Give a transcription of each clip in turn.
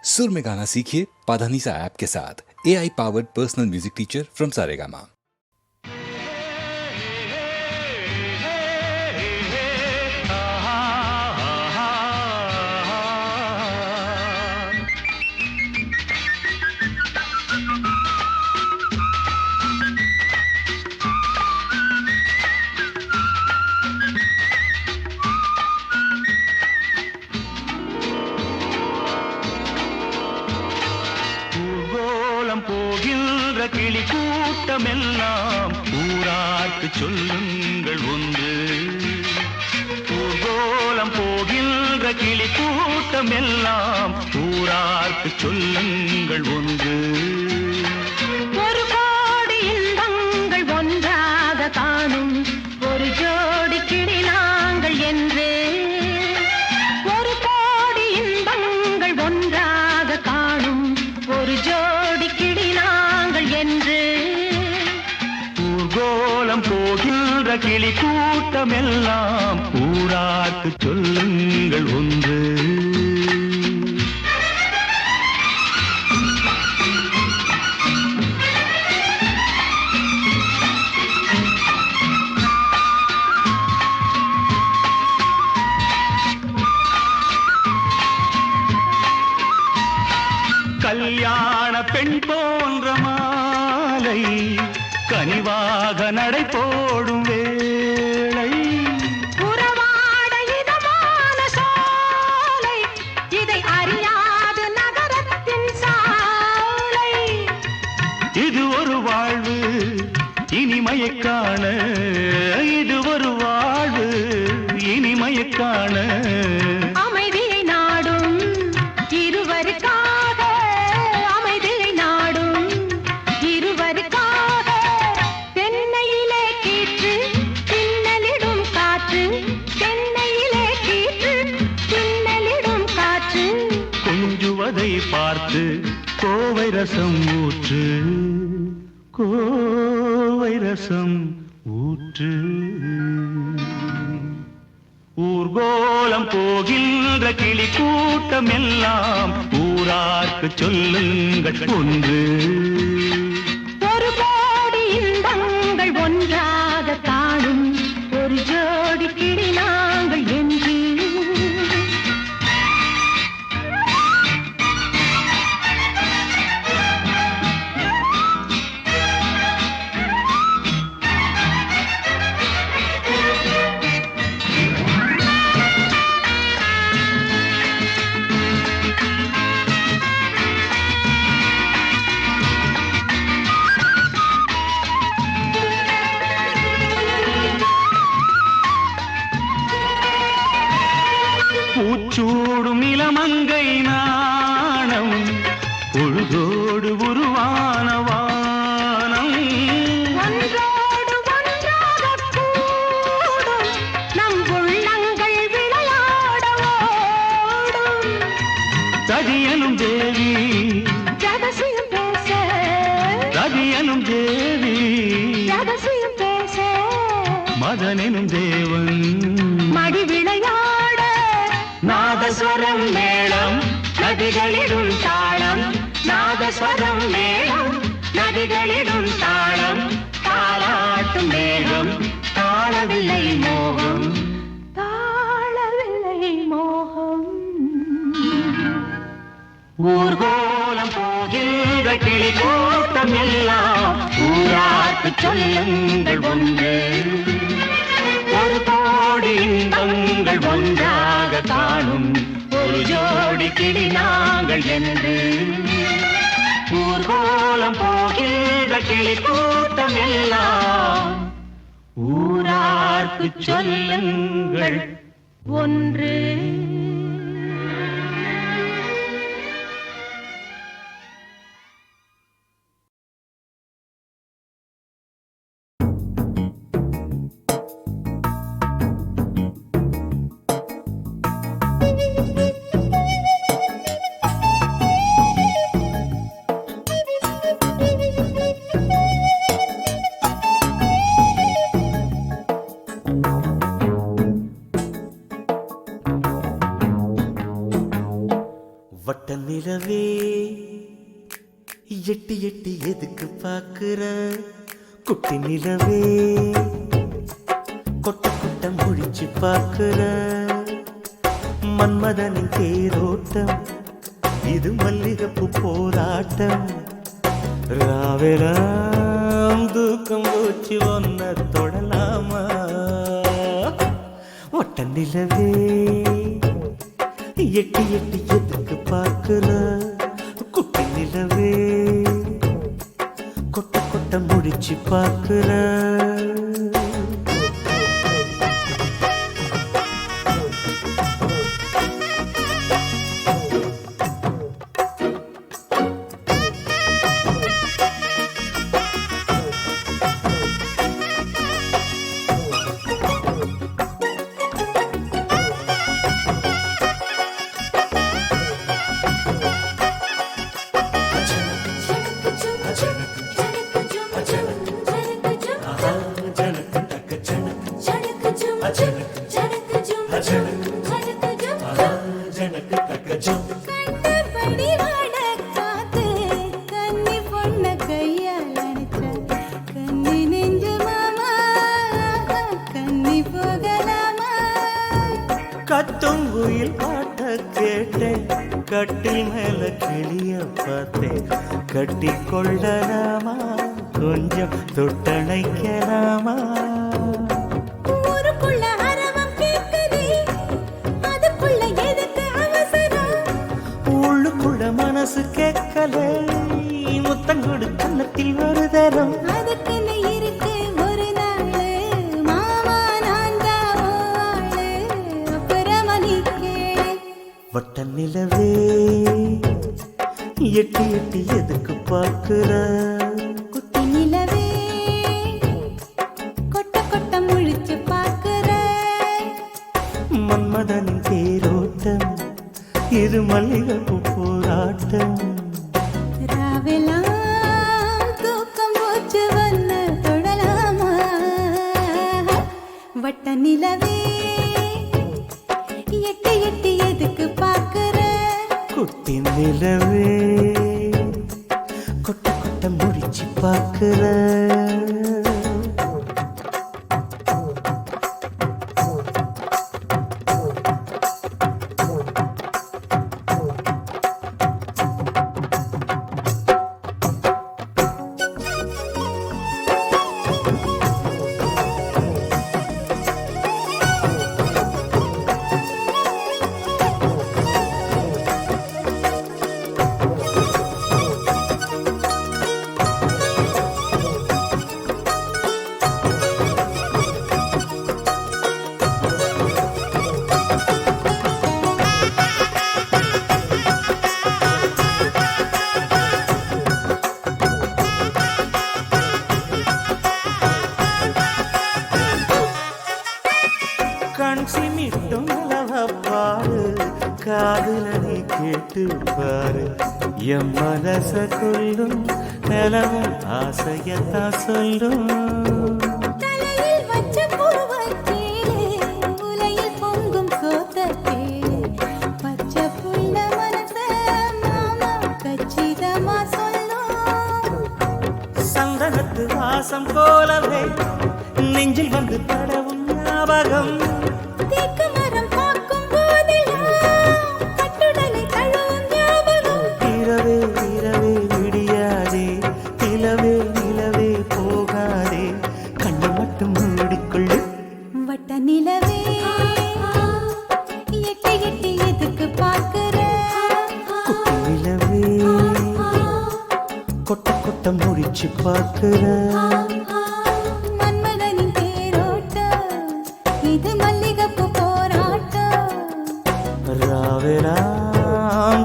सुर में गाना सीखिए पाधानीसा ऐप के साथ। AI powered personal music teacher from Saregama. போகின்ற கிளி கூட்டமெல்லாம் ஊரார்க்கு சொல்லுங்கள் ஒன்று. ஊர்கோலம் போகின்ற கிளி கூட்டமெல்லாம் ஊரார்க்கு சொல்லுங்கள் ஒன்று. ஒரு கோடி இன்பங்கள் ஒன்றாக காணும் ஒரு ஜோடி கிளி நாங்கள் என்று. ஒரு கோடி இன்பங்கள் ஒன்றாக காணும் ஒரு ஜோடி கிளி நாங்கள் என்று. ஊர்கோலம் போகின்ற கிளி கூட்டமெல்லாம் ஊரார்க்கு சொல்லுங்கள் ஒன்று. கல்யாண பெண் போன்ற மாலை கனிவாக நடை போடும் வேளை. உறவாட இதமான சோலை இதை அறியாத நகரத்தின் சாலை. இது ஒரு வாழ்வு இனிமையைக் காண, இது ஒரு வாழ்வு இனிமையைக் காண. அமைதியை நாடும் இருவருக்காக, அமைதியை நாடும் இருவருக்காக. தென்னையிலே கீற்று தின்னலிடும் காற்று, தென்னையிலே கீற்று தின்னலிடும் காற்று. கொஞ்சுவதை பார்த்து கோவை ரசம் ஊற்று, கோவை ரசம் ஊற்று. ஊர்கோலம் போகின்ற கிளி கூட்டமெல்லாம் ஊரார்க்கு சொல்லுங்கள் ஒன்று. ஒரு கோடி இன்பங்கள் ஒன்றாக காணும் ஒரு ஜோடி கிளி நாங்கள் என்று. பூச்சூடும் இளமங்கை நாணம் பொழுதோடு உருவான வானம். ஒன்றோடு ஒன்றாகக் கூடும் நம் உள்ளங்கள் விளையாட ஓடும். ரதியனும் தேவி, ரகசியம் பேச, ரதியனும் தேவி, ரகசியம் பேச. மதனெனும் தேவன் மடி விளையாட நாதஸ்வரம் மேளம் நதிகளிடும் தாளம். நாதஸ்வரம் மேளம் நதிகளிடும் தாளம். தாளாட்டும் மேகம் தாளவில்லை மோகம், தாளவில்லை மோகம். ஊர்கோலம் போகின்ற கிளி கூட்டம் எல்லாம் ஊரார்க்கு சொல்லுங்கள் ஒன்று. ஒரு கோடி இன்பங்கள் ஒன்றாக காணும் ஒரு ஜோடி கிளி நாங்கள் என்று. ஊர்கோலம் போகின்ற கிளி கூட்டம் எல்லாம் ஊரார்க்கு சொல்லுங்கள் ஒன்று. நிலவே எட்டி எட்டி எதுக்கு பாக்குற குட்டி நிலவே கொட்ட கொட்ட முடிச்சு பாக்குற மன்மதனின் தேரோட்டம் இது மல்லிகைப்பூ போராட்டம் ராவெலாம் தூக்கம் போச்சு ஒன்ன தொடலாமா ஒட்ட நிலவே எட்டி எட்டி எதுக்கு பார்க்கிற குட்டி நிலவே கொட்ட கொட்ட முடிச்சு பார்க்கிற கத்தும் குயில் பாட்ட கேட்டேன் கட்டில் மேல கிளிய பார்த்தேன் கட்டி கொள்ளலாமா கொஞ்சம் தொட்டணைக்கலாமா ஊருக்குள்ள அரவம் கேக்குதே அதுக்குள்ள எதுக்கு அவசரம் உள்ளுக்குள்ள மனசு கேட்கல முத்தங்கொடு கன்னத்தில் ஒரு தரம் அதுக்குன்னு இருக்கு ஒரு நாளு மாமா நான் தான் ஆளு அப்புறமா நீ கேளு வட்ட நிலவே எட்டி எட்டி எதுக்கு பார்க்கிற குட்டி நிலவே கொட்ட கொட்ட முழிச்சு பாக்குற மன்மதனின் தேரோட்டம் இது மல்லிகைப்பூ போராட்டம் ராவெல்லாம் தூக்கம் போச்சு வந்து தொடலாமா வட்ட நிலவே எட்டி எட்டி எதுக்கு பாக்குற குட்டி நிலவே கொட்ட கொட்ட முடிச்சு பார்க்கிற கண் சிமிட்டும் நிலவப்பாரு காதுல நீ கேட்டு பாரு என் மனச கொள்ளும் நிலவும் ஆசையத்தான் சொல்லும் தலையில் வச்ச பூவத்தேளே உலையில் பொங்கும் சோத்தத்தேளே பச்சை புள்ள மனச மாமா கச்சிதமா சொல்லும் சந்தனத்து வாசம் போலவே நெஞ்சில் வந்து படவும் ஞாபகம் தேக்கு மரம் பார்க்கும் போதெல்லாம் கட்டுடலை தழுவும் ஞாபகம் இரவே இரவே விடியாதே நிலவே நிலவே போகாதே கண்ணை மட்டும் மூடிக்கொள்ளு வட்ட நிலவே எட்டி எட்டி எதுக்கு பாக்குற குட்டி நிலவே கொட்ட கொட்ட முடிச்சு பார்க்கிற மன்மதனின் தேரோட்டம் இது மல்லிகைப்பூ போராட்டம் ராவெலாம்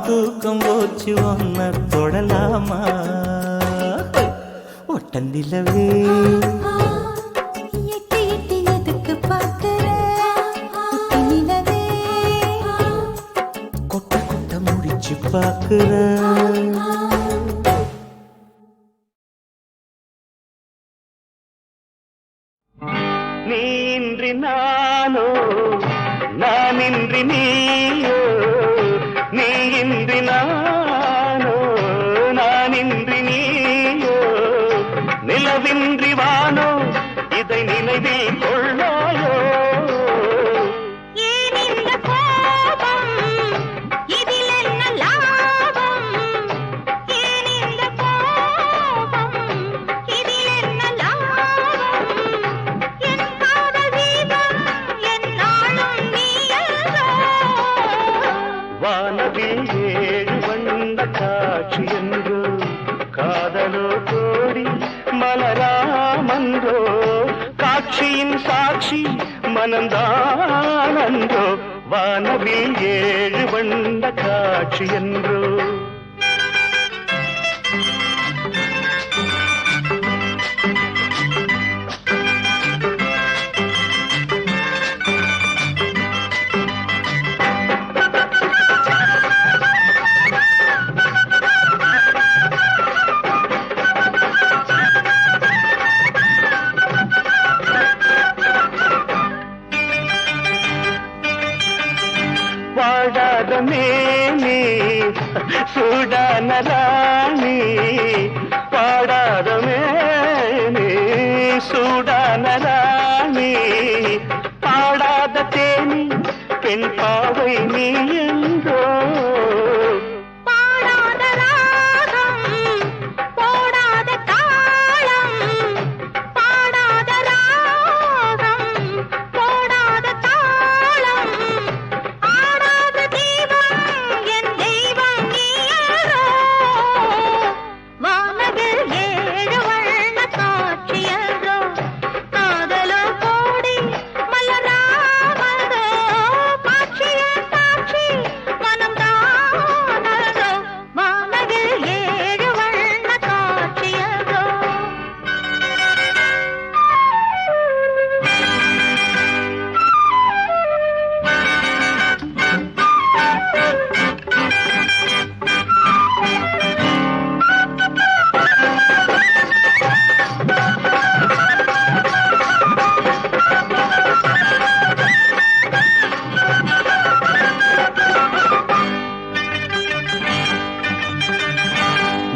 தூக்கம் போச்சு ஒன்ன தொடலாமா ஒட்ட நிலவே எட்டி எட்டி எதுக்கு பாக்குற குட்டி நிலவே கொட்ட கொட்ட முடிச்சு பார்க்கிற நீ இன்றி நானோ நான் இன்றி நீயோ நீ இன்றி நான் வந்த காட்சி என்றோ காதலோ கோடி மலராமன்றோ காட்சியின் சாட்சி மனந்தானன்றோ வானவில் 7 வந்த காட்சி என்றோ வாடாத மேனி சூடான ராணி பாடாத மேனி சூடான ராணி பாடாத தேனி பெண் பாவை நீ என்றோ பாடாத ராகம் போடாத தாளம் பாடாத ராகம் போடாத தாளம் ஆடாத தீபம் என் தெய்வம் நீயோ வானவில் 7 வண்ண காட்சியன்றோ காதலோ கோடி மலராமதோ காட்சியின் சாட்சி மனம்தானதோ வானவில் 7 வண்ண காட்சியன்றோ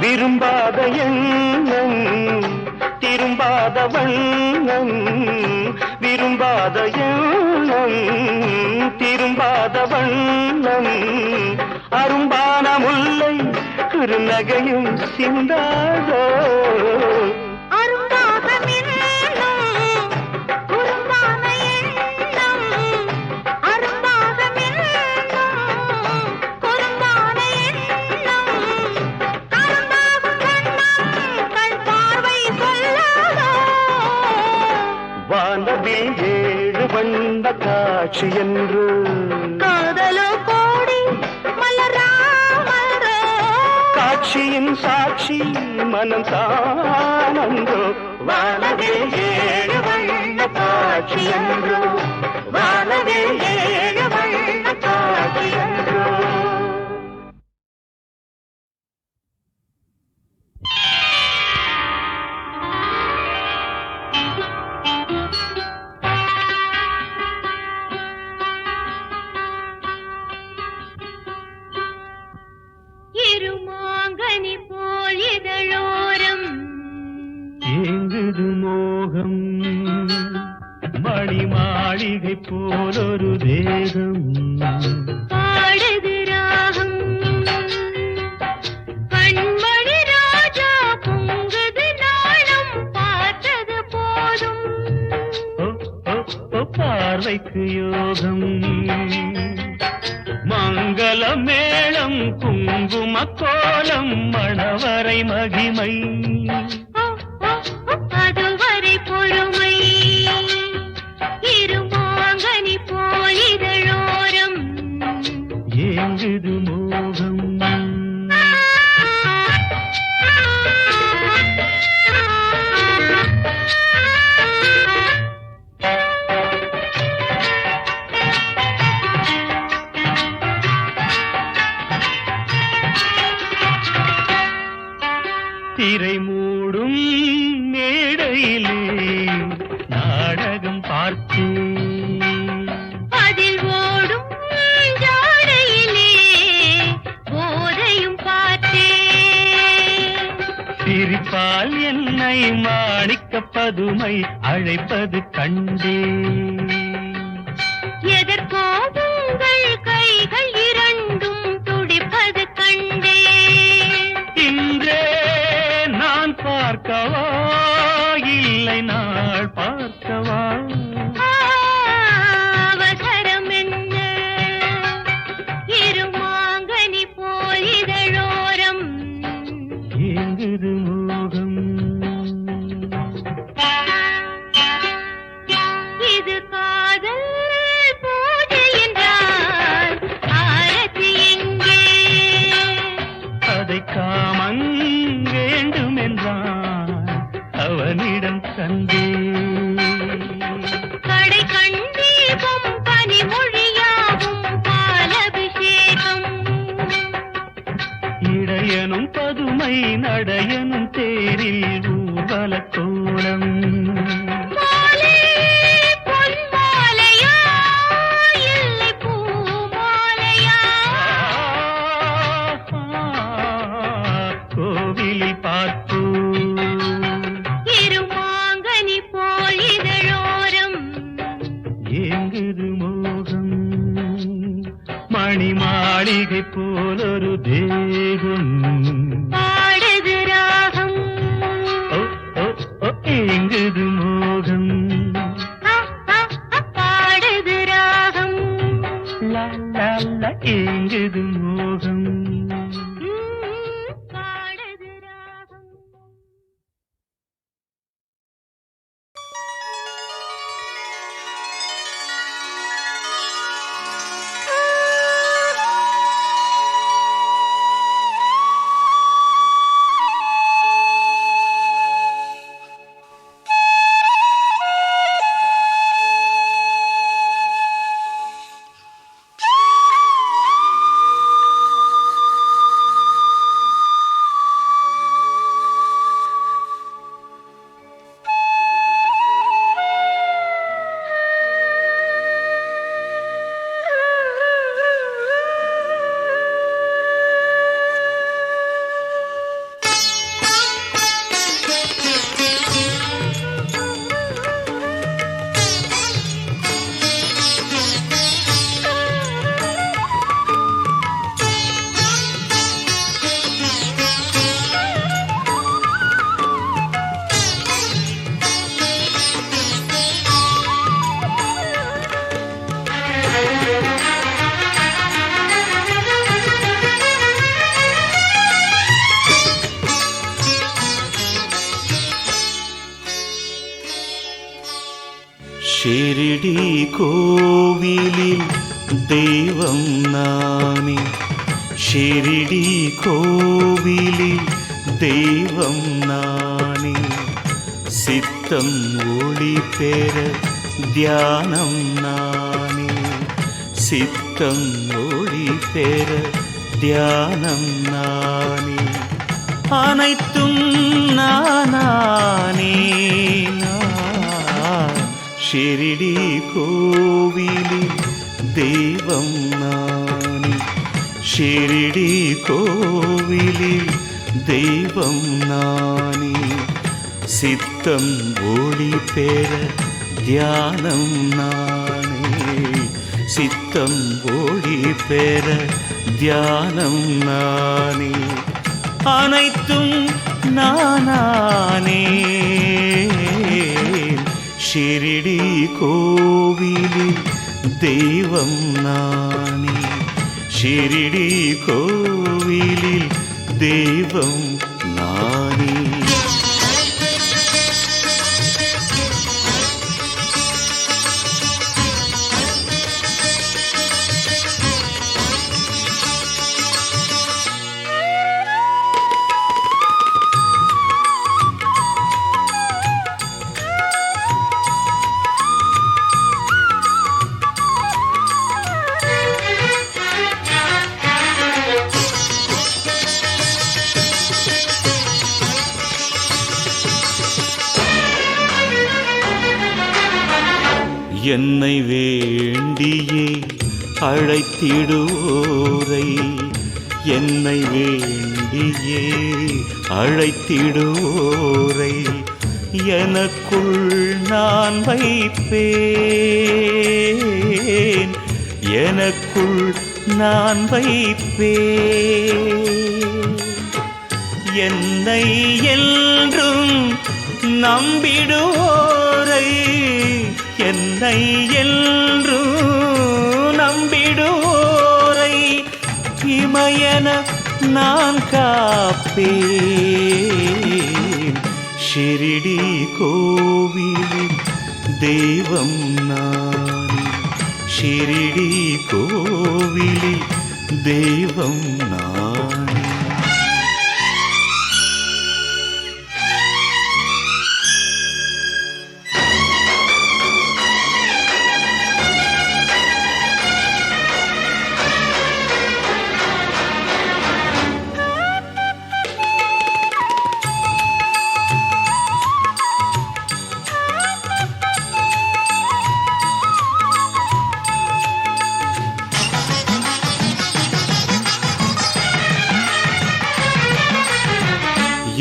விரும்பாத எண்ணம் திரும்பாத வண்ணம் விரும்பாத எண்ணம் திரும்பாத வண்ணம் அரும்பான முல்லை குறுநகையும் சிந்தாதோ அரும்பாக மின்னும் குறும்பான எண்ணம் அரும்பாக மின்னும் குறும்பான எண்ணம் கரும்பாகும் வண்ணம் கண் பார்வை சொல்லாதோ வானவில் 7 வந்த காட்சி என்று காதலோ கோடி மலராமரோ காட்சியின் சாட்சி மனம் தானன்றோ வானவில் 7 வண்ண காட்சி என்றோ வானவில் 7 வண்ண காட்சி என்றோ இருமாங்கனி போல் இதழோரம் ஏங்குது மோகம் மணி மாளிகை போலொரு தேகம் பாடுது ராகம் கண்மணி ராஜா பொங்குது நாளும் பார்த்தது போதும் ஓ, ஓ, ஓ, பார்வைக்கு யோகம் மங்கள மேளம் குங்கும கோலம் மணவரை மகிமை ஓ, ஓ, ஓ, அதுவரை பொறுமை இருமாங்கனி போல் இதழோரம் ஏங்குது மோகம் திரை மூடும் மேடையிலே நாடகம் பார்த்தேன் அதில் ஓடும் ஜாடையிலே போதையும் பார்த்தேன் சிரிப்பால் என்னை மாணிக்க பதுமை அழைப்பது கண்டேன் எதற்கோ உங்கள் கைகள் இரண்டும் துடிப்பது கண்டேன் இன்றே நான் பார்க்கவா இல்லை நாள் பார்க்கவா அவசரம் என்ன இருமாங்கனி போல் இதழோரம் அதை காமன் வேண்டும் என்றான் அவனிடம் தந்தே கடை கண்டீபம் பனிமொழியாகும் பாலபிஷேகம் இடையனும் பதுமை நடையனும் தேரில் ஊர்வல கோலம் மாலை பொன்மாலையா இல்லை பூமாலையா கோவிலில் பார்ப்போ இருமாங்கனி போல் இதழோரம் ஏங்குது மோகம் மணி மாளிகை போலொரு தேகம் பாடுது ராகம் ஓ, ஓ, ஓ, ஏங்குது மோகம் பாடுது ராகம் லா, லா, லா, ஏங்குது மோகம் பாடுது ராகம் ஷிரடி கோவிலில் தெய்வம் நானே ஷிரடி கோவிலில் தெய்வம் நானே சித்தம் ஒளி பெற தியானம் நானே சித்தம் ஒளி பெற தியானம் நானே அனைத்தும் நானே ஷிரடி கோவிலில் தெய்வம் நானே ஷிரடி கோவிலில் தெய்வம் நானே சித்தம் ஒளி பெற தியானம் நானே சித்தம் ஒளி பெற தியானம் நானே அனைத்தும் நானே ஷிரடி கோவிலில் தெய்வம் நானே ஷிரடி கோவிலில் தெய்வம் நானே என்னை வேண்டியே அழைத்திடுவோரை என்னை வேண்டியே அழைத்திடுவோரை எனக்குள் நான் வைப்பேன் எனக்குள் நான் வைப்பேன் என்னை என்றும் நம்பிடுவோரை என்னை என்றும் நம்பிடுவோரை இமயன நான் காப்பேன் ஷிரடி கோவிலில் தெய்வம் நானே ஷிரடி கோவிலில் தெய்வம் நானே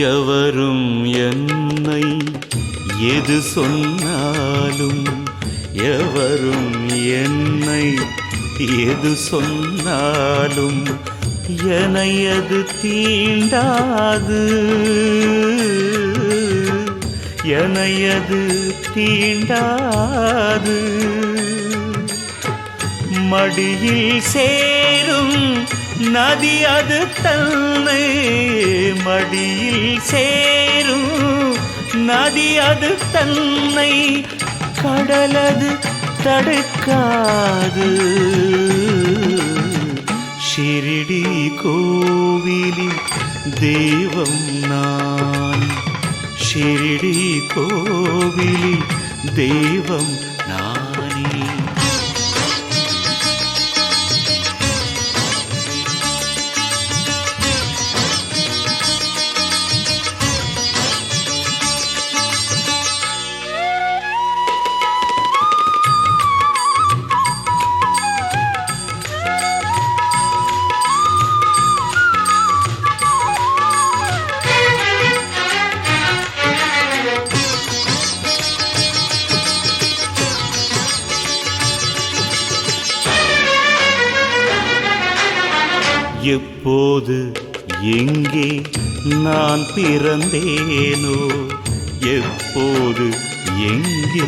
எவரும் என்னை எது சொன்னாலும் எவரும் என்னை எது சொன்னாலும் என்னை அது தீண்டாது என்னை அது தீண்டாது மடியில் சேரும் நதி அது தன்னை மடியில் சேரும் நதி அது தன்னை கடலது தடுக்காது ஷிரடி கோவிலில் தெய்வம் நான் ஷிரடி கோவிலில் தெய்வம் நானே எப்போது எங்கே நான் பிறந்தேனோ எப்போது எங்கே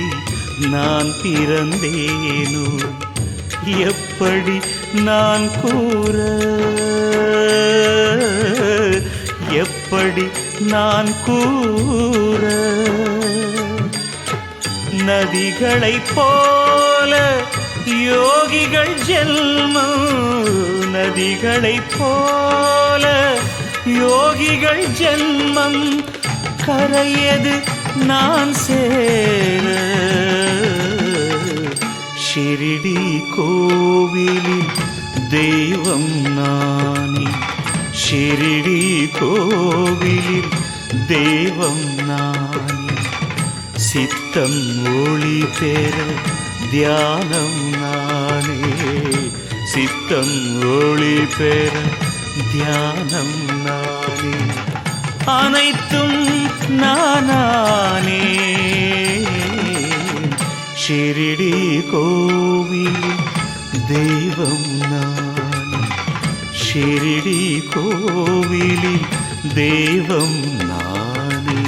நான் பிறந்தேனோ எப்படி நான் கூற எப்படி நான் கூற நதிகளைப் போல யோகிகள் ஜென்மம் நதிகளைப் போல யோகிகள் ஜென்மம் கரையது நான் சேர ஷிரடி கோவிலில் தெய்வம் நானே ஷிரடி கோவிலில் தெய்வம் நானே சித்தம் ஒளி பெற தியானம் நானே சித்தம் ஒளி பெற தியானம் நானே அனைத்தும் நானே ஷிரடி கோவிலில் தெய்வம் நானே ஷிரடி கோவிலில் தெய்வம் நானே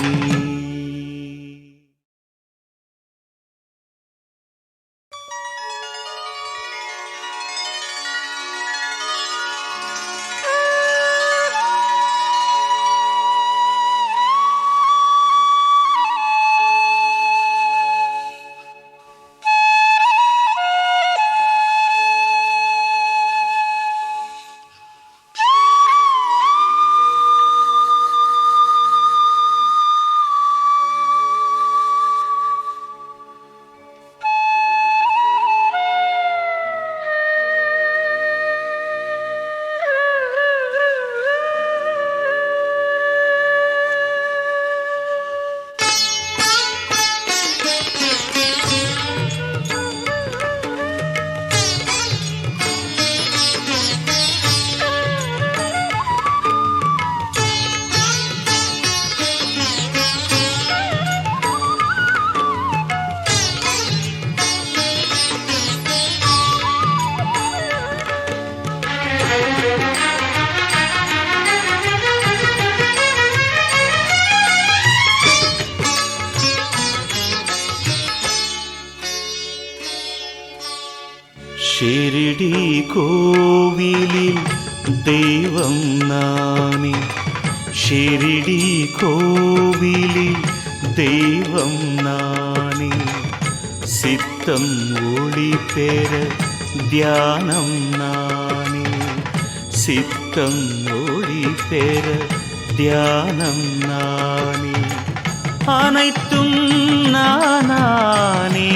ஷிரடி கோவிலில் தெய்வம் நானே ஷிரடி கோவிலில் தெய்வம் நானே சித்தம் ஒளி பெற தியானம் நானே சித்தம் ஒளி பெற தியானம் நானே அனைத்தும் நானே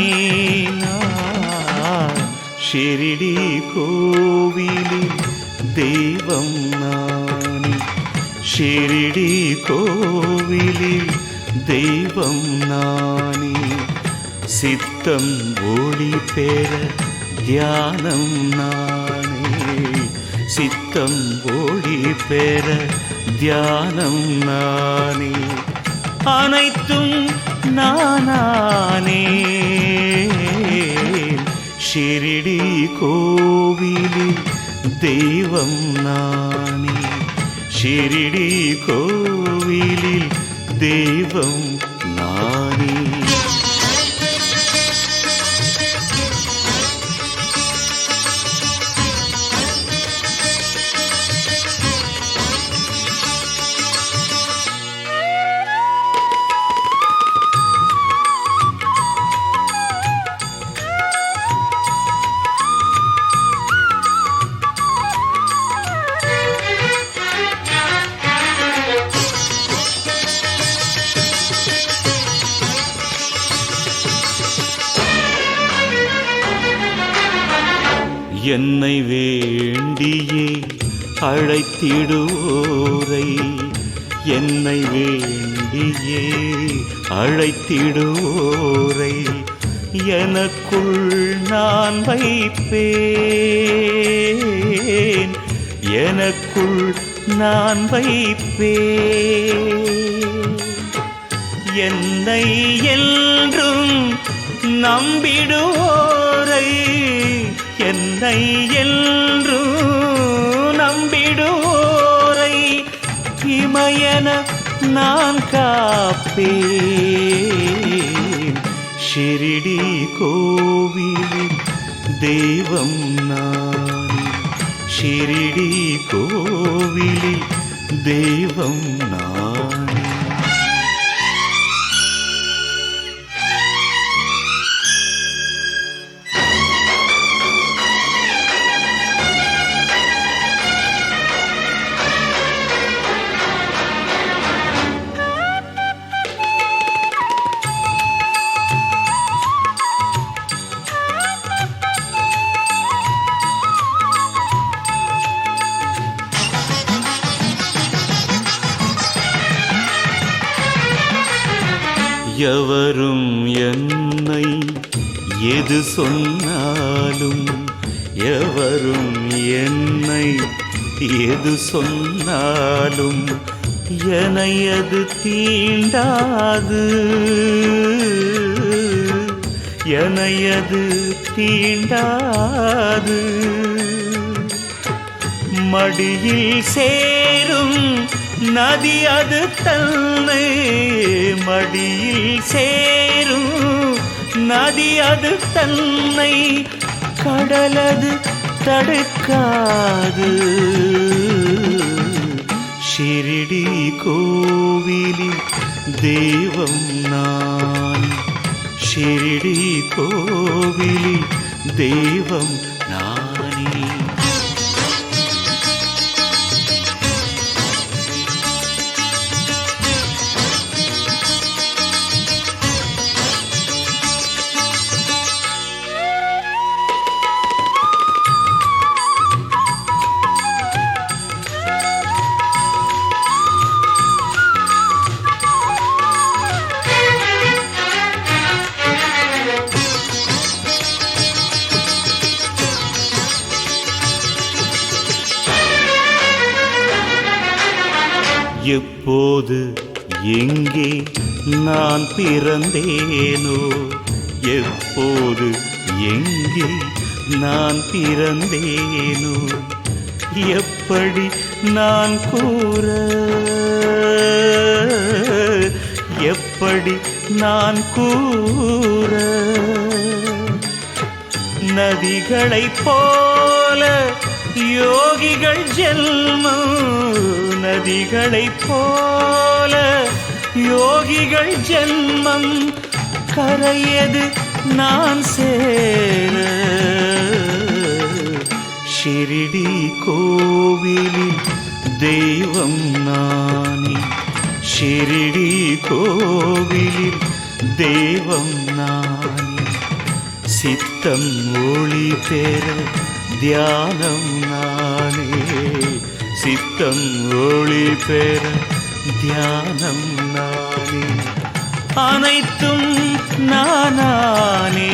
ஷிரடி கோவிலில் தெய்வம் நானே ஷிரடி கோவிலில் தெய்வம் நானே சித்தம் ஒளி பெற தியானம் நானே சித்தம் ஒளி பெற தியானம் நானே அனைத்தும் நானே ஷிரடி கோவிலில் தெய்வம் நானே ஷிரடி கோவிலில் தெய்வம் நானே என்னை வேண்டியே அழைத்திடுவோரை என்னை வேண்டியே அழைத்திடுவோரை எனக்குள் நான் வைப்பேன் எனக்குள் நான் வைப்பேன் என்னை என்றும் நம்பிடுவோரை என்னை என்றும் நம்பிடுவோரை இமயன நான் காப்பேன் ஷிரடி கோவிலில் தெய்வம் நானே ஷிரடி கோவிலில் தெய்வம் நானே எவரும் என்னை எது சொன்னாலும் எவரும் என்னை எது சொன்னாலும் என்னை அது தீண்டாது என்னை அது தீண்டாது மடியில் சேரும் நதி அது தன்னை மடியில் சேரும் நதி அது தன்னை கடலது தடுக்காது ஷிரடி கோவிலில் தெய்வம் நான் ஷிரடி கோவிலில் தெய்வம் நானே எப்போது எங்கே நான் பிறந்தேனோ எப்போது எங்கே நான் பிறந்தேனோ எப்படி நான் கூற எப்படி நான் கூற நதிகளைப் போல யோகிகள் ஜென்மம் நதிகளைப் போல யோகிகள் ஜென்மம் கரையது நான் சேர ஷிரடி கோவிலில் தெய்வம் நானே ஷிரடி கோவிலில் தெய்வம் நானே சித்தம் ஒளி பெற தியானம் நானே சித்தம் ஒளி பெற தியானம் நானே அனைத்தும் நானே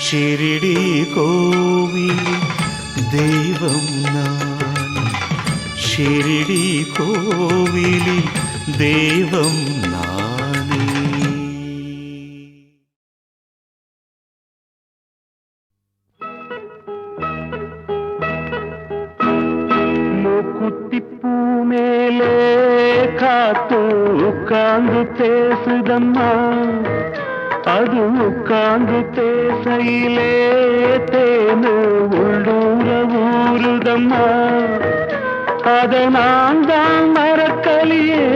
ஷிரடி கோவில் தெய்வம் நான் ஷிரடி கோவிலில் தெய்வம் நானே. மூக்குத்திப்பூ மேலே காத்து உட்கார்ந்து பேசுதம்மா, அது உட்கார்ந்து பேசையிலே தேனு உள்ளூர ஊருதம்மா. அத நான் தான் மறக்கலியே,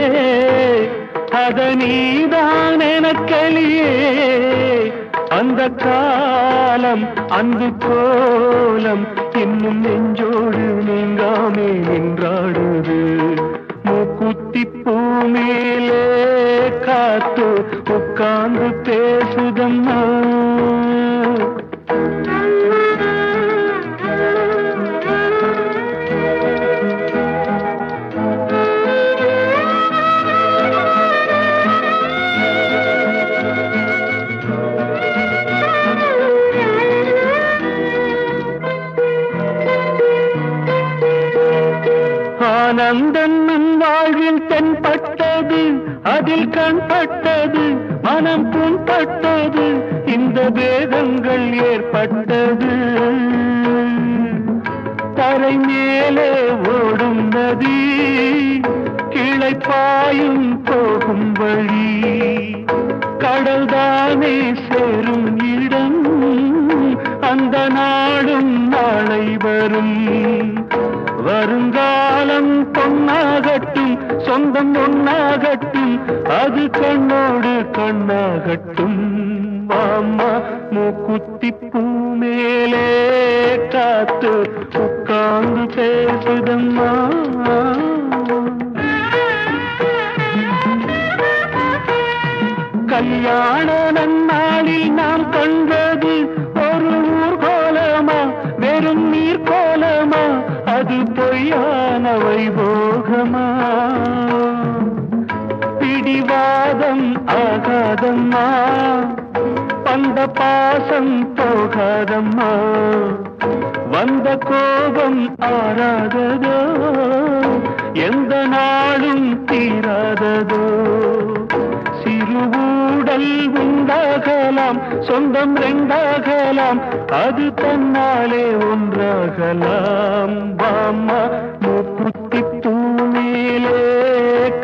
அத நீதான் எனக்கலியே. அந்த காலம் அன்பு கோலம் இன்னும் நெஞ்சோடு நீங்காமே நின்றாடுது. மூக்குத்திப்பூ மேலே காத்து உட்கார்ந்து பேசுதம்மா. ஆனந்தன் வாழ்வில் தென்பட்டது, அதில் கண்பட்டது, மனம் புண்பட்டது, இந்த வேதங்கள் ஏற்பட்டது. தரை மேலே ஓடும் நதி, கிளை பாயும் போகும் வழி, கடல் தானே சேரும் இடம், அந்த நாடும் நாளை வரும். வருங்காலம் பொன்னாகட்டும், சொந்தம் ஒன்னாகட்டும், அது கண்ணோடு கண்ணாகட்டும். மாமா மூக்குத்திப்பூ மேலே காத்து உட்கார்ந்து பேசுதம்மா. கல்யாண நன்னாளில் நாம் கண்டது ஒரு ஊர்கோலமா, வெறும் நீர் கோலமா, அது பொய்யான வைபோகமா. பிடிவாதம் ஆகாதம்மா, வந்த பாசம் போகாதம்மா, வந்த கோபம் ஆறாததோ, எந்த நாளும் தீராததோ. சிறுவூடல் உண்டாகலாம், சொந்தம் ரெண்டாகலாம், அது தன்னாலே ஒன்றாகலாம். வாம்மா மூக்குத்திப்பூ மேலே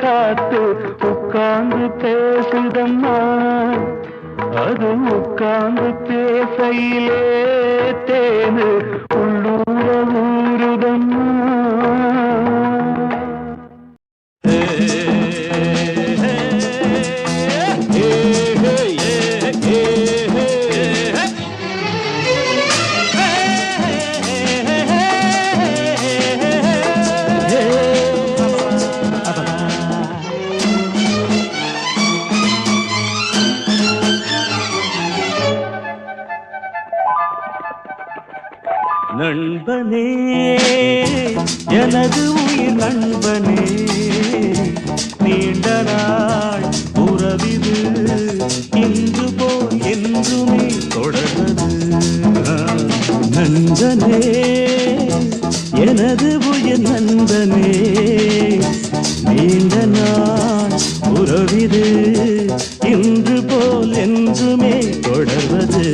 காத்து உட்கார்ந்து பேசுதம்மா, அது உட்கார்ந்து பேசையிலே தேனு உள்ளூர ஊருதம்மா. நண்பனே, எனது உயிர் நண்பனே, நீண்ட நாள் உறவிது இன்று போல் என்றுமே தொடர்வது. நண்பனே, எனது உயிர் நண்பனே, நீண்ட நாள் உறவிது இன்று போல் என்றுமே தொடர்வது.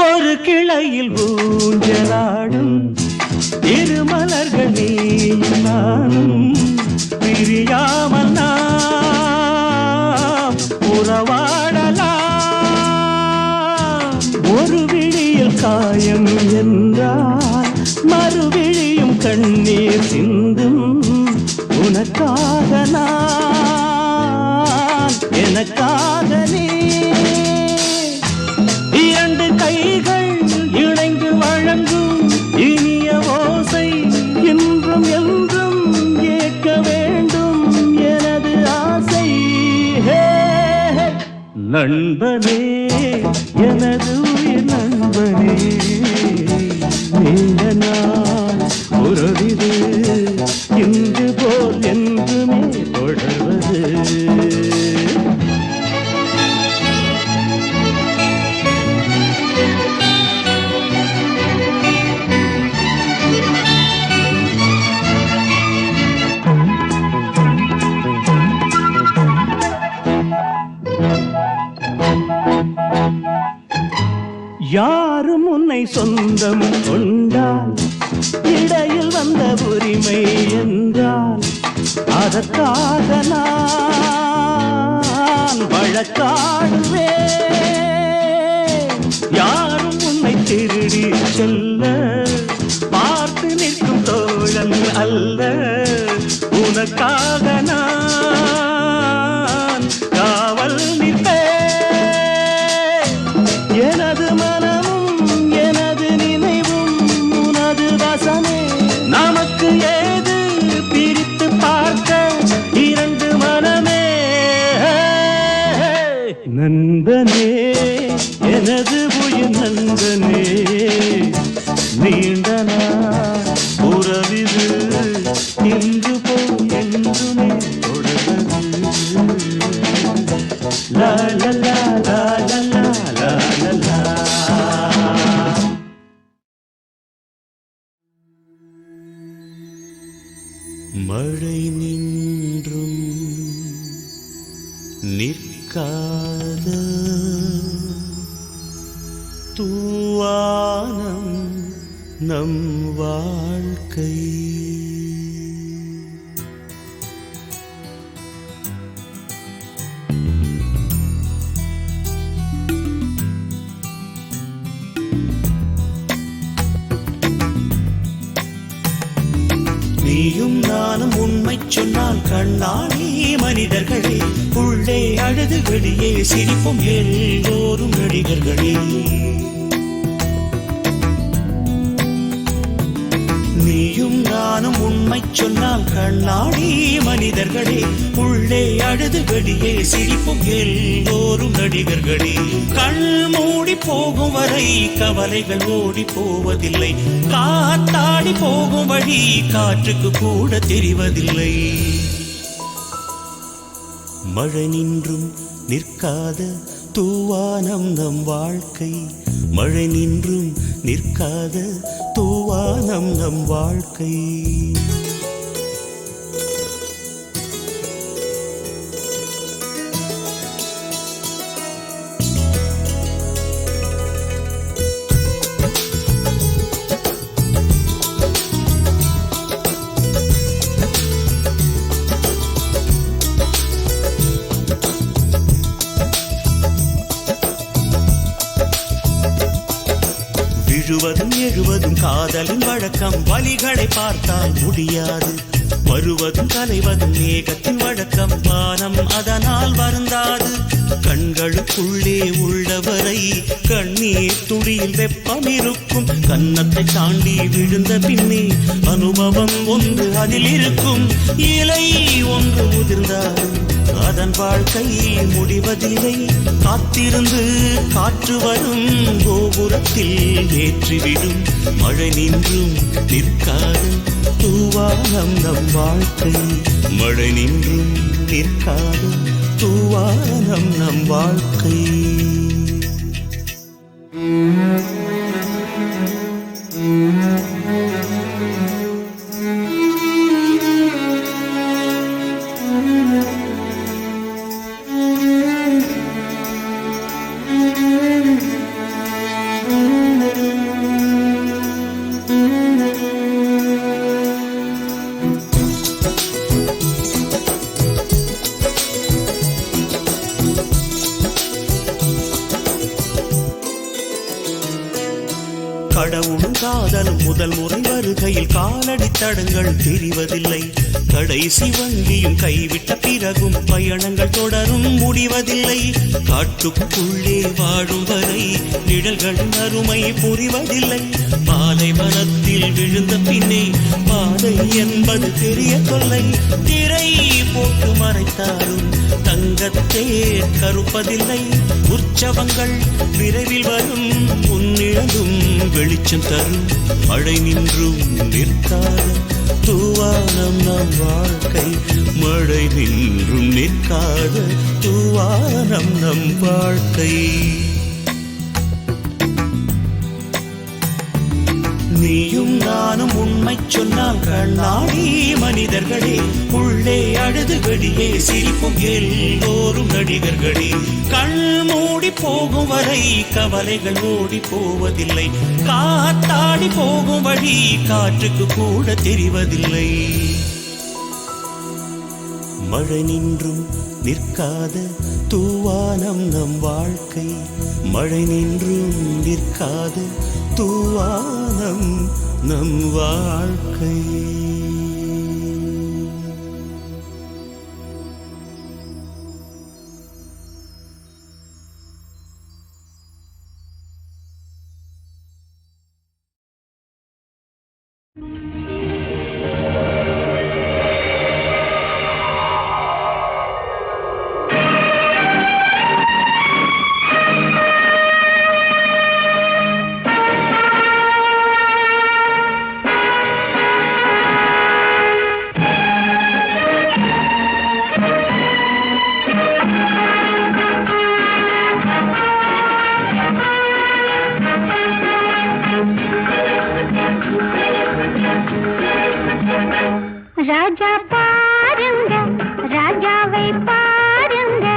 ஒரு கிளையில் ஊஞ்சலாடும் இருமலர்கள் நீயும் நானும், பிரியாமல் நாம் உறவாடலாம். ஒரு விழியில் காயம் என்றால் மறுவிழியும் கண்ணீர் சிந்தும். உனக்காக நான், எனக்காக நீ, நண்பனே எனது உயிர் நண்பனே நீண்ட நாள் உறவிது இன்று போல் என்றுமே தொடர்வது யாரும் உன்னை சொந்தம் கொண்டால் இடையில் வந்த உரிமை என்றால் அதற்காக நான் வழக்காடுவேன். யாரும் உன்னை திருடி செல்ல பார்த்து நிற்கும் தோழன் அல்ல, உனக்காக நான் காவல் நிற்பேன். எனது மனமும் எனது நினைவும் உனது வசமே, நமக்கு ஏது பிரித்து பார்க்க இரண்டு மனமே. நண்பனே எனது உயிர் நண்பனே நீண்ட நாள் உறவிது இன்று போல் என்றுமே தொடர்வது. லா லா லா லா லா லா லா லா. மழை நின்றும் நிற்காத தூவானம் நம் வாழ்க்கை. நீயும் நானும் உண்மை சொன்னால் கண்ணாடி மனிதர்களே, உள்ளே அழுது வெளியே சிரிப்பும் எல்லோரும் நடிகர்களே. நீயும் நானும் உண்மை சொன்னால் கண்ணாடி மனிதர்களே, உள்ளே அழுது வெளியே சிரிப்பும் எல்லோரும் நடிகர்களே. கண் மூடி போகும் வரை கவலைகள் ஓடி போவதில்லை, காத்தாடி போகும் வழி காற்றுக்கு கூட தெரிவதில்லை. மழை நின்றும் நிற்காத தூவானம் நம் வாழ்க்கை, மழை நின்றும் நிற்காத தூவானம் நம் வாழ்க்கை. விழுவதும் எழுவதும் காதலின் வழக்கம், வலிகளை பார்த்தால் முடியாது. வருவதும் கலைவதும் மேகத்தின் வழக்கம், வானம் அதனால் வருந்தாது. கண்களுக்குள்ளே உள்ளவரை கண்ணீர் துளியில் வெப்பம் இருக்கும், கன்னத்தை தாண்டி விழுந்த பின்னே அனுபவம் ஒன்று அதில் இருக்கும். இலை ஒன்று உதிர்ந்தாலும் அதன் வாழ்க்கை முடிவதில்லை, காத்திருந்து காற்று வரும் கோபுரத்தில் ஏற்றிவிடும். மழை நின்றும் நிற்காது தூவானம் நம் வாழ்க்கை, மழை நின்றும் நிற்காது தூவானம் நம் வாழ்க்கை. கடவுளும் காதலும் முதல் முறை வருகையில் காலடி தடங்கள் தெரிவதில்லை. கடைசி வண்டியும் கைவிட்ட பிறகும் பயணங்கள் தொடரும் முடிவதில்லை. காட்டுக்குள்ளே வாழும் வரை நிழல்களின் அருமை புரிவதில்லை. பாலைவனத்தில் விழுந்த பின்னே பாதை என்பது தெரிய தொல்லை. திரை போட்டு மறைத்தாலும் தங்கத்தேர் கருப்பதில்லை. உற்சவங்கள் விரைவில் வரும், உன்னிழந்தும் வெளிச்சம் தரும். மழை நின்றும் நிற்காத தூவானம் நம் வாழ்க்கை. மழை நின்றும் நிற்காத தூவானம் நம் வாழ்க்கை. நீயும் நானும் உண்மை சொன்னால் கண்ணாடி மனிதர்களே, உள்ளே அழுது வெளியே சிரிப்பும் எல்லோரும் நடிகர்களே. கண் மூடி போகும் வரை கவலைகள் ஓடி போவதில்லை. காத்தாடி போகும் வழி காற்றுக்கு கூட தெரிவதில்லை. மழை நின்றும் நிற்காத தூவானம் நம் வாழ்க்கை. மழை நின்றும் நிற்காத தூவானம் நம் வாழ்க்கை. ராஜா பாருங்க, ராஜாவை பாருங்க.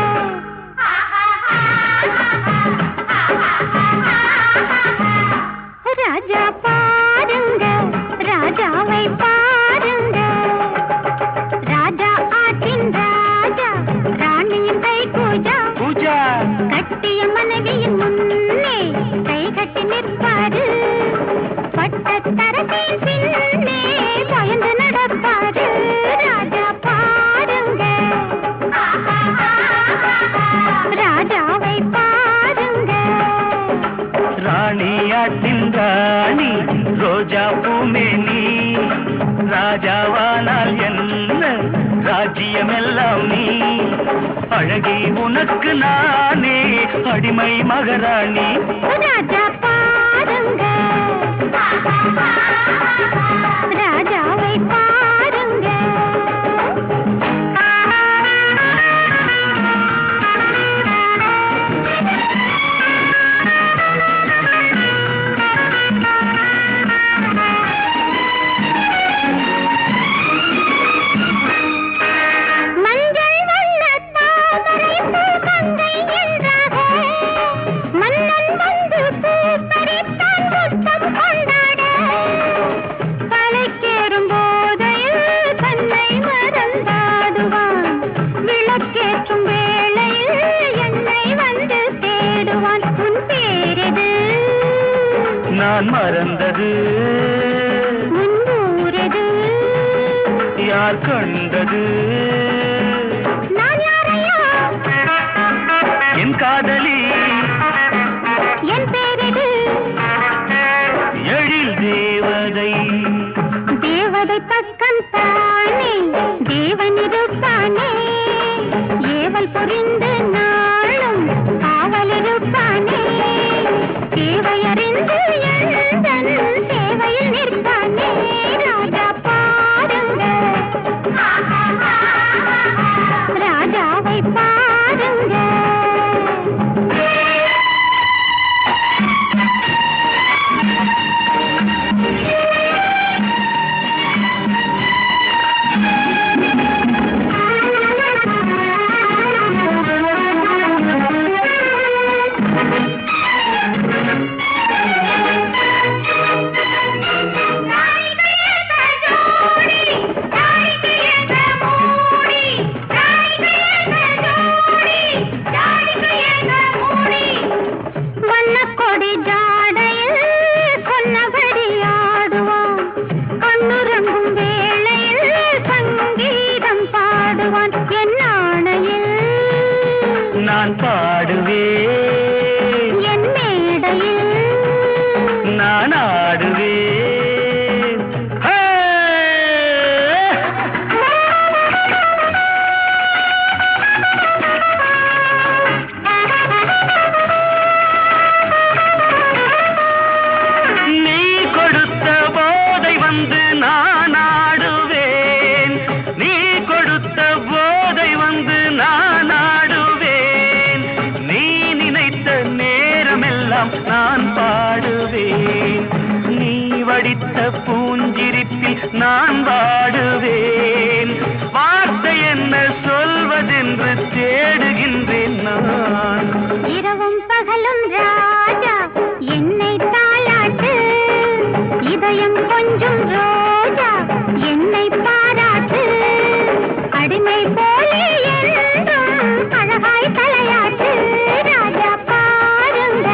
ராஜா பாருங்க, ராஜாவை பாருங்க. ராஜா ஆற்றின் ராஜா, ராணியின் கை பூஜா. பூஜா கட்டிய மனைவியின் முன்னே கை கட்டி நிற்பாரு. பட்டத்தரசின் பின்னே பயந்து நடப்பாரு. ராஜா பாருங்க, ராஜாவை பாருங்க. ராணியாட்டின் ராணி ரோஜா பூமேனி. ராஜாவானால் என்ன ராஜ்யமெல்லாம் நீ. அழகி உனக்கு நானே அடிமை மகாராணி. ராஜா பாருங்க, ராஜாவை பாருங்க. மஞ்சள் வண்ண தாமரை பூ மங்கை என்றாக மன்னன் வந்து பூ பறித்தான் முத்தம் கொண்டாட. தலைக்கேறும் போதையில் தன்னை மறந்தாடுவான். விளக்கேற்றும் வேளையில் என்னை வந்து தேடுவான். உன் பேரது நான் மறந்தது முன்னூரது. யார் கண்டது நான் யாரையா? என் காதலி என் பேரது எழில் தேவதை. தேவதை பக்கம் தானே தேவன் இருப்பானே. ஏவல் புரிந்து நாளும் காவல் இருப்பானே. தேவையறிந்து எந்தன் சேவையில் நிற்பானே. ராஜா பாருங்க, ராஜாவை பாருங்க. நான் பாடுவேன், என் மேடையில் நான் ஆடுவேன். ஹே! நீ கொடுத்த போதை வந்து நான் ஆடுவேன், நீ கொடுத்த போதை வந்து நான் ஆடுவேன், நீ நினைத்த நேரமெல்லாம் நான் பாடுவேன், நீ வடித்த பூஞ்சிரிப்பில் நான் வாடுவேன், வார்த்தை என்ன சொல்வதென்று தேடுகின்றேன் நான். இரவும் பகலும் ராஜா என்னை தாளாட்டு, இதயம் கொஞ்சம் ரோஜா என்னை பாராட்டு, அடிமை போலே என்றும் அழகாய் தலையாட்டு, ராஜா பாருங்க,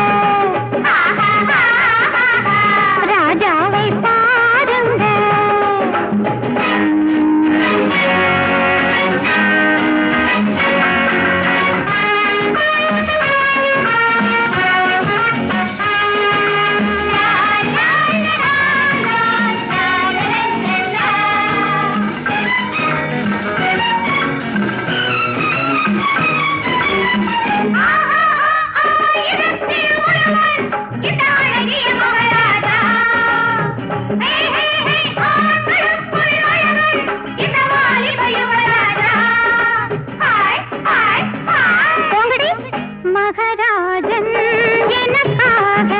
ராஜாவை பாருங்க. மகராஜன் எனக்காக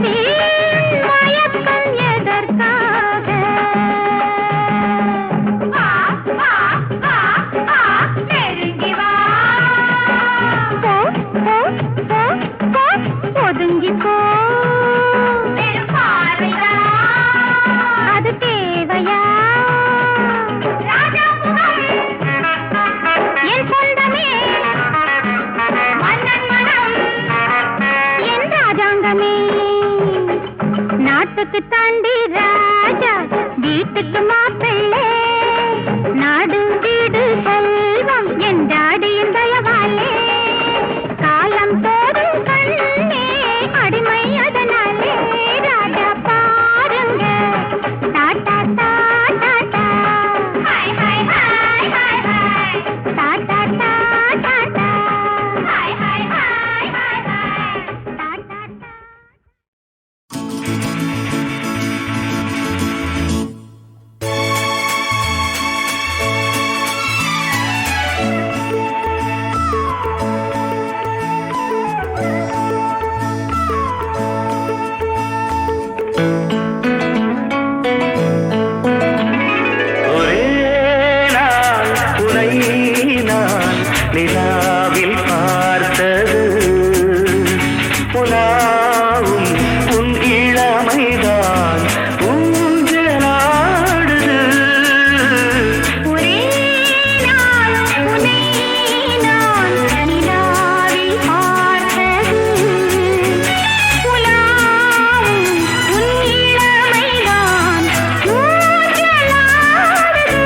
வீண் மயக்கம் எதற்காக? நெருங்கி வா, போ, போ, போ, போ, ஒதுங்கி போ. அது தேவையா? என் சொந்தமே, மன்னன் மனம், என் ராஜாங்கமே. நாட்டுக்கு தாண்டி ராஜா, வீட்டுக்கு மாப்பிள்ளை, நாடு வீடு செல்வம் என் டாடியின் தயவாலே, காலம் தோறும் கண்ணே அடிமை அதனாலே, ராஜா பாருங்க, Tata Tata, hi hi hi hi hi, Tata Tata, hi hi hi hi hi, Tata. ஒரே நாள் உனை நான் நிலாவில் பார்த்தது, உலாவும் உன் இளமைதான் ஊஞ்சலாடுது. ஒரே நாள் உன்னை நான் நிலாவில் பார்த்தது, உலாவும் உன் இளமைதான் ஊஞ்சலாடுது.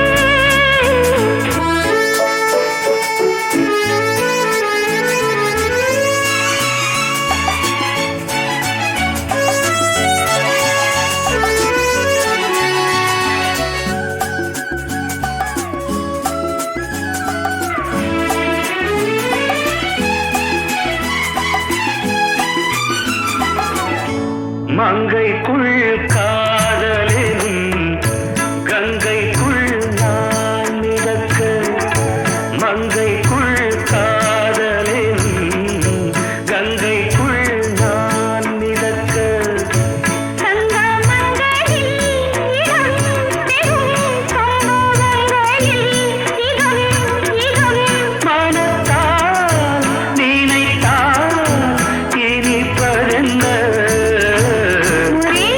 மங்கைக்குள் காதலினும் கங்கைக்குள் நான் மிதக்க, மங்கைக்குள் காதலினும் கங்கைக்குள் நான் மிதக்க, சங்கமங்களில் இடம் பெறும் சமூகங்களில் இகம் மனத்தால் நினைத்தால் இனிப்பதென்ன? ஒரே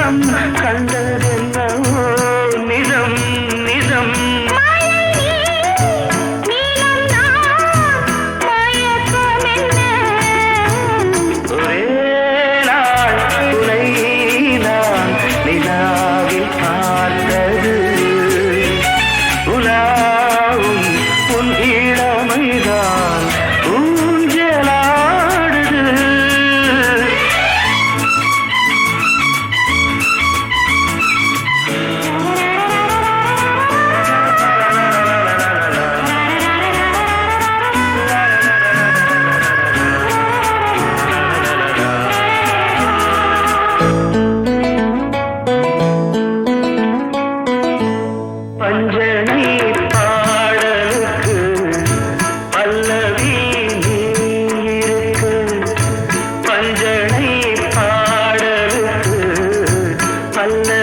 உள்ளம் கண்டதென்னவோ நிஜம் நிஜம் ஒரே நாள் உனை நான் நிலாவில் பார்த்தது உலாவும் உன் இளமைதான் ஊஞ்சலாடுது பஞ்சனை பாடலுக்கு பல்லவி நீ இருக்கு பஞ்சனை பாடலுக்கு பல்லவி